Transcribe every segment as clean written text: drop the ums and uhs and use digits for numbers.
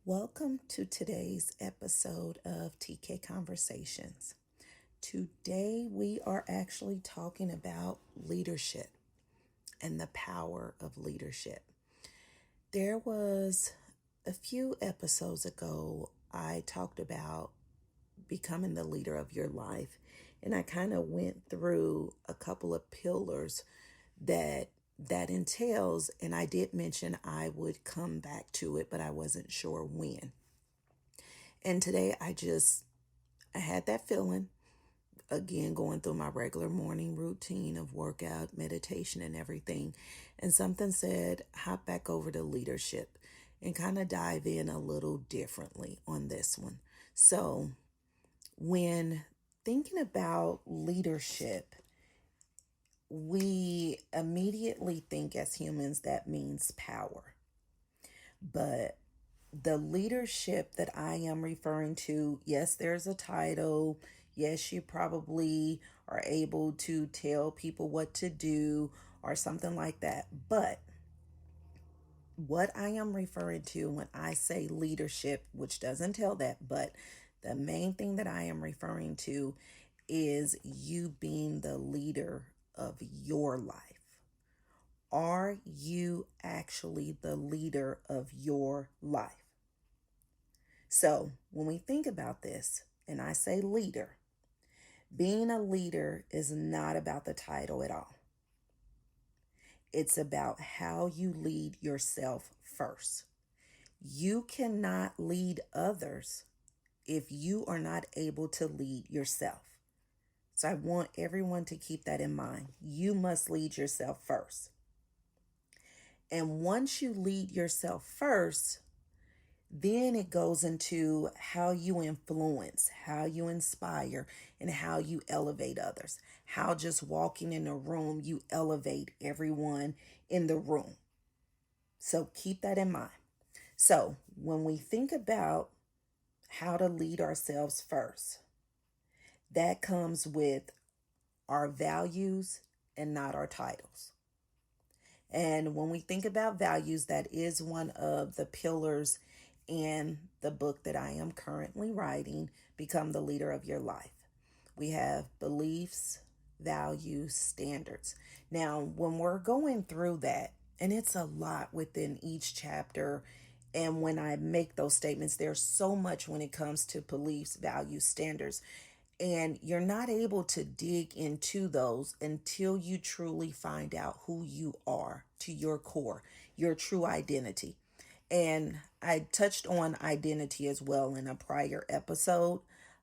Welcome to today's episode of TK Conversations. Today we are actually talking about leadership and the power of leadership. There was a few episodes ago, I talked about becoming the leader of your life, and I kind of went through a couple of pillars that entails, and I did mention I would come back to it, but I wasn't sure when. And today I had that feeling again, going through my regular morning routine of workout, meditation, and everything. And something said, hop back over to leadership and kind of dive in a little differently on this one. So, when thinking about leadership, we immediately think as humans that means power. But the leadership that I am referring to, yes, there's a title. Yes, you probably are able to tell people what to do or something like that. But what I am referring to when I say leadership, which doesn't tell that, but the main thing that I am referring to is you being the leader of your life. Are you actually the leader of your life? So when we think about this, and I say leader, being a leader is not about the title at all. It's about how you lead yourself first. You cannot lead others if you are not able to lead yourself. So I want everyone to keep that in mind. You must lead yourself first. And once you lead yourself first, then it goes into how you influence, how you inspire, and how you elevate others. How just walking in a room, you elevate everyone in the room. So keep that in mind. So when we think about how to lead ourselves first, that comes with our values and not our titles. And when we think about values, that is one of the pillars in the book that I am currently writing, Become the Leader of Your Life. We have beliefs, values, standards. Now, when we're going through that, and it's a lot within each chapter, and when I make those statements, there's so much when it comes to beliefs, values, standards. And you're not able to dig into those until you truly find out who you are to your core, your true identity. And I touched on identity as well in a prior episode.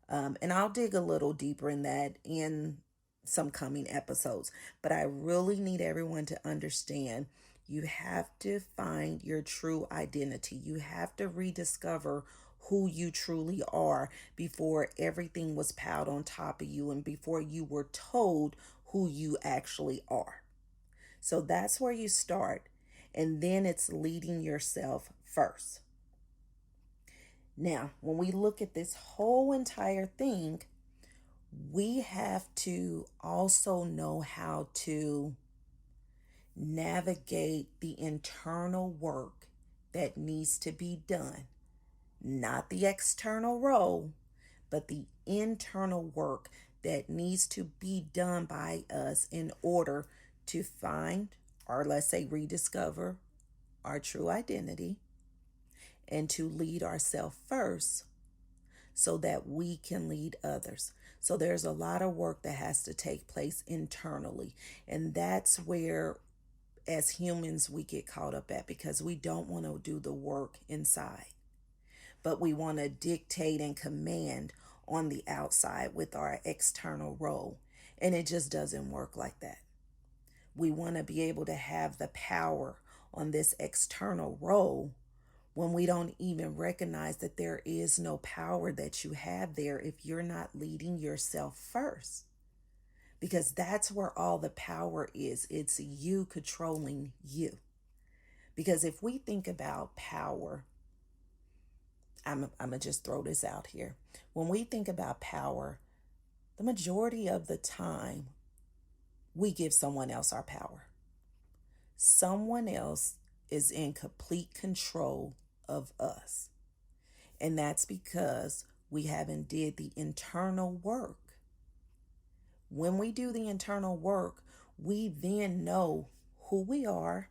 And I'll dig a little deeper in that in some coming episodes. But I really need everyone to understand you have to find your true identity. You have to rediscover who you truly are before everything was piled on top of you and before you were told who you actually are. So that's where you start. And then it's leading yourself first. Now, when we look at this whole entire thing, we have to also know how to navigate the internal work that needs to be done. Not the external role, but the internal work that needs to be done by us in order to find, or let's say rediscover, our true identity and to lead ourselves first so that we can lead others. So there's a lot of work that has to take place internally. And that's where, as humans, we get caught up at because we don't want to do the work inside. But we want to dictate and command on the outside with our external role. And it just doesn't work like that. We want to be able to have the power on this external role when we don't even recognize that there is no power that you have there if you're not leading yourself first. Because that's where all the power is. It's you controlling you. Because if we think about power, I'm going to just throw this out here. When we think about power, the majority of the time, we give someone else our power. Someone else is in complete control of us. And that's because we haven't did the internal work. When we do the internal work, we then know who we are,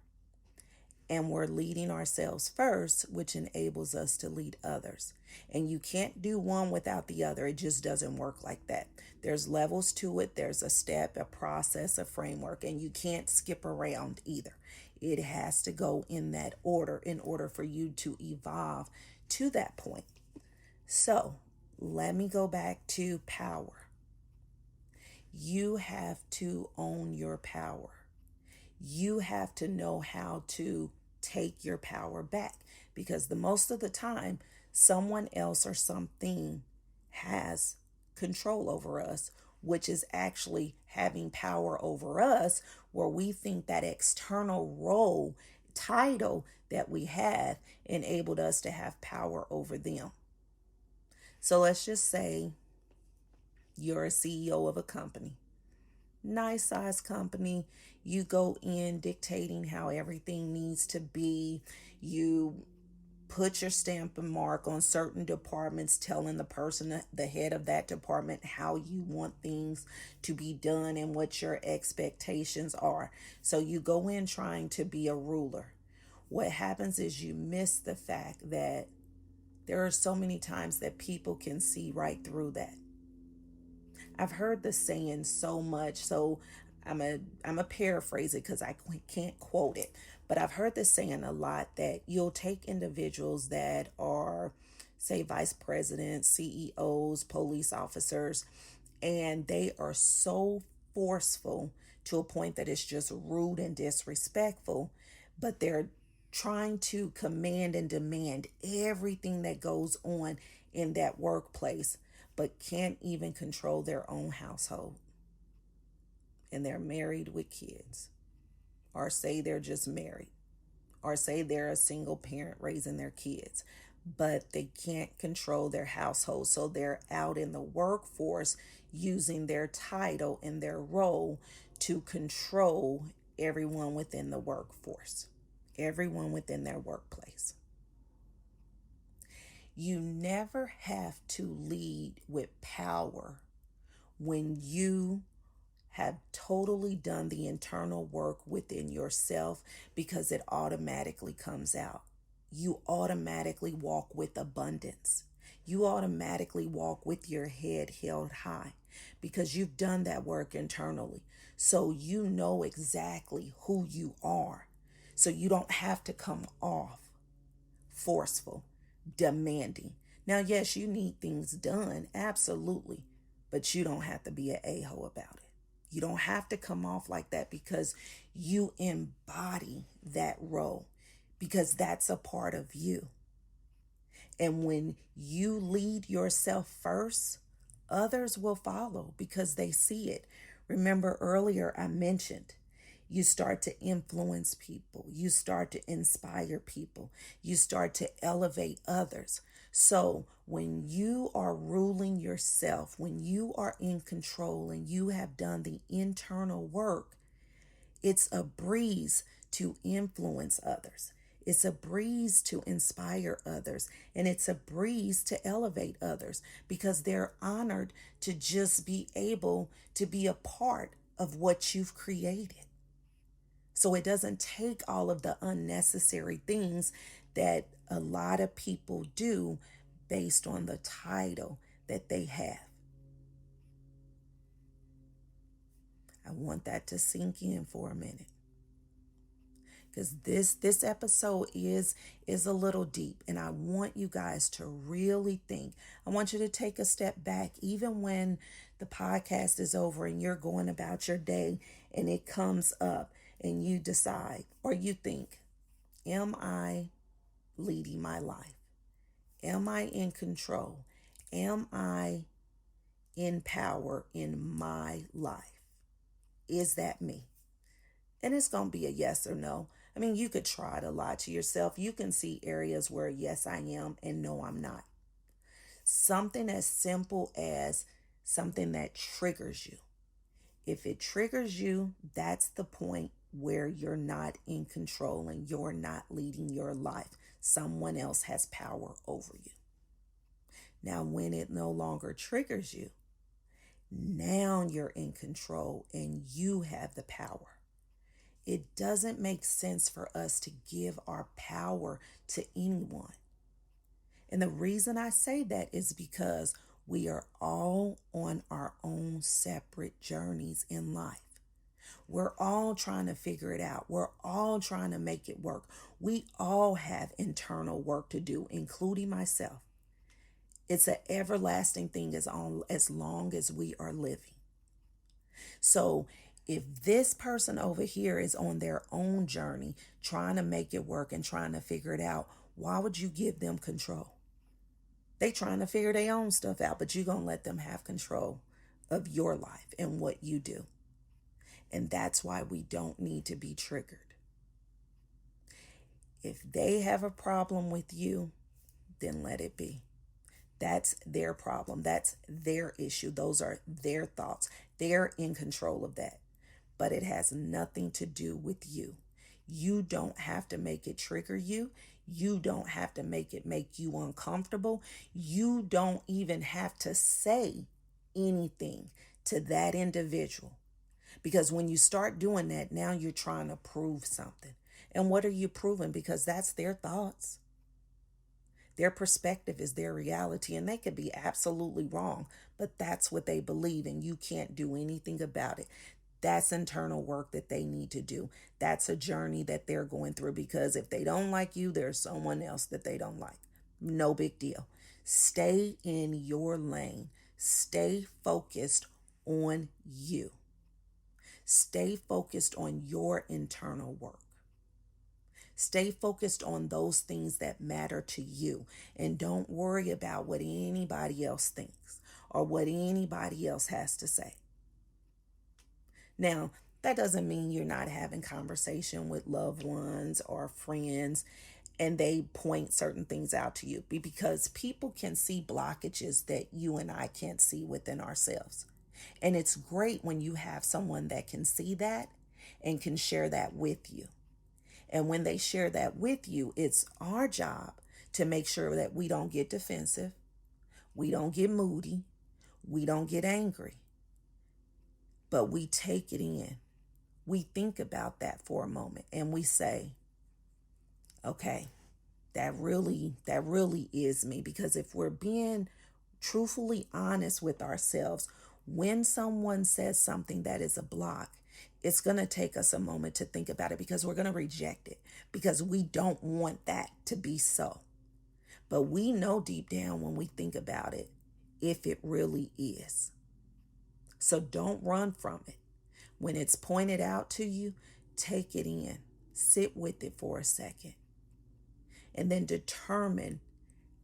and we're leading ourselves first, which enables us to lead others. And you can't do one without the other. It just doesn't work like that. There's levels to it, there's a step, a process, a framework, and you can't skip around either. It has to go in that order in order for you to evolve to that point. So let me go back to power. You have to own your power. You have to know how to take your power back, because the most of the time someone else or something has control over us, which is actually having power over us, where we think that external role title that we have enabled us to have power over them. So let's just say you're a CEO of a company, nice size company. You go in dictating how everything needs to be. You put your stamp and mark on certain departments, telling the person, the head of that department, how you want things to be done and what your expectations are. So you go in trying to be a ruler. What happens is you miss the fact that there are so many times that people can see right through that. I've heard the saying so much, so I'm a paraphrase it because I can't quote it. But I've heard this saying a lot, that you'll take individuals that are, say, vice presidents, CEOs, police officers, and they are so forceful to a point that it's just rude and disrespectful, but they're trying to command and demand everything that goes on in that workplace, but can't even control their own household. And they're married with kids, or say they're just married, or say they're a single parent raising their kids, but they can't control their household. So they're out in the workforce using their title and their role to control everyone within the workforce, everyone within their workplace. You never have to lead with power when you have totally done the internal work within yourself, because it automatically comes out. You automatically walk with abundance. You automatically walk with your head held high because you've done that work internally. So you know exactly who you are. So you don't have to come off forceful, demanding. Now, yes, you need things done, absolutely, but you don't have to be an a-hole about it. You don't have to come off like that, because you embody that role, because that's a part of you. And when you lead yourself first, others will follow because they see it. Remember earlier I mentioned, you start to influence people, you start to inspire people, you start to elevate others. So when you are ruling yourself, when you are in control and you have done the internal work, it's a breeze to influence others. It's a breeze to inspire others. And it's a breeze to elevate others, because they're honored to just be able to be a part of what you've created. So it doesn't take all of the unnecessary things that a lot of people do based on the title that they have. I want that to sink in for a minute, because this episode is a little deep, and I want you guys to really think. I want you to take a step back, even when the podcast is over and you're going about your day and it comes up and you decide, or you think, am I leading my life? Am I in control? Am I in power in my life? Is that me? And it's going to be a yes or no. I mean, you could try to lie to yourself. You can see areas where yes, I am, and no, I'm not. Something as simple as something that triggers you. If it triggers you, that's the point where you're not in control and you're not leading your life. Someone else has power over you. Now, when it no longer triggers you, now you're in control and you have the power. It doesn't make sense for us to give our power to anyone. And the reason I say that is because we are all on our own separate journeys in life. We're all trying to figure it out. We're all trying to make it work. We all have internal work to do, including myself. It's an everlasting thing as long as we are living. So if this person over here is on their own journey, trying to make it work and trying to figure it out, why would you give them control? They trying to figure their own stuff out, but you're going to let them have control of your life and what you do. And that's why we don't need to be triggered. If they have a problem with you, then let it be. That's their problem. That's their issue. Those are their thoughts. They're in control of that. But it has nothing to do with you. You don't have to make it trigger you. You don't have to make it make you uncomfortable. You don't even have to say anything to that individual. Because when you start doing that, now you're trying to prove something. And what are you proving? Because that's their thoughts. Their perspective is their reality, and they could be absolutely wrong, but that's what they believe, and you can't do anything about it. That's internal work that they need to do. That's a journey that they're going through, because if they don't like you, there's someone else that they don't like. No big deal. Stay in your lane. Stay focused on you. Stay focused on your internal work. Stay focused on those things that matter to you, and don't worry about what anybody else thinks or what anybody else has to say. Now, that doesn't mean you're not having conversation with loved ones or friends and they point certain things out to you, because people can see blockages that you and I can't see within ourselves. And it's great when you have someone that can see that and can share that with you. And when they share that with you, it's our job to make sure that we don't get defensive, we don't get moody, we don't get angry, but we take it in. We think about that for a moment and we say, okay, that really is me. Because if we're being truthfully honest with ourselves, when someone says something that is a block, it's going to take us a moment to think about it, because we're going to reject it, because we don't want that to be so. But we know deep down when we think about it, if it really is. So don't run from it. When it's pointed out to you, take it in, sit with it for a second, and then determine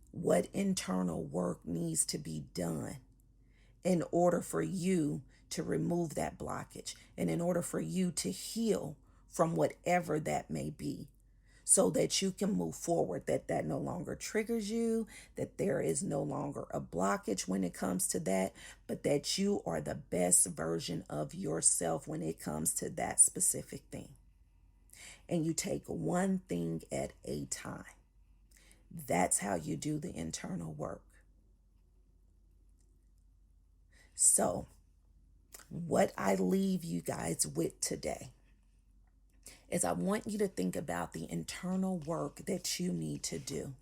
what internal work needs to be done in order for you to remove that blockage, and in order for you to heal from whatever that may be, so that you can move forward, that no longer triggers you, that there is no longer a blockage when it comes to that, but that you are the best version of yourself when it comes to that specific thing. And you take one thing at a time. That's how you do the internal work. So, what I leave you guys with today is I want you to think about the internal work that you need to do.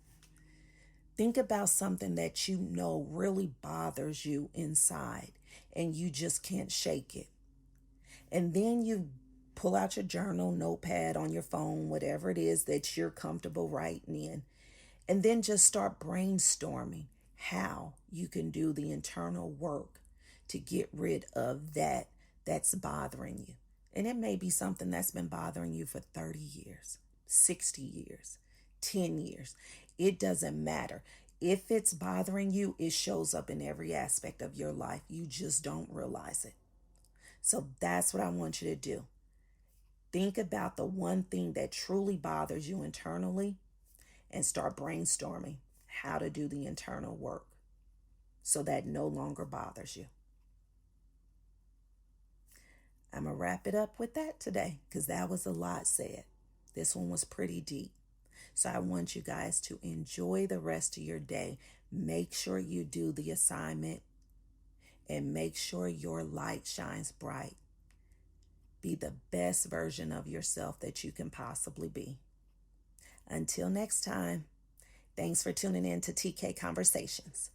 Think about something that you know really bothers you inside and you just can't shake it. And then you pull out your journal, notepad on your phone, whatever it is that you're comfortable writing in, and then just start brainstorming how you can do the internal work to get rid of that's bothering you. And it may be something that's been bothering you for 30 years, 60 years, 10 years. It doesn't matter. If it's bothering you, it shows up in every aspect of your life. You just don't realize it. So that's what I want you to do. Think about the one thing that truly bothers you internally and start brainstorming how to do the internal work so that no longer bothers you. I'm going to wrap it up with that today, because that was a lot said. This one was pretty deep. So I want you guys to enjoy the rest of your day. Make sure you do the assignment and make sure your light shines bright. Be the best version of yourself that you can possibly be. Until next time, thanks for tuning in to TK Conversations.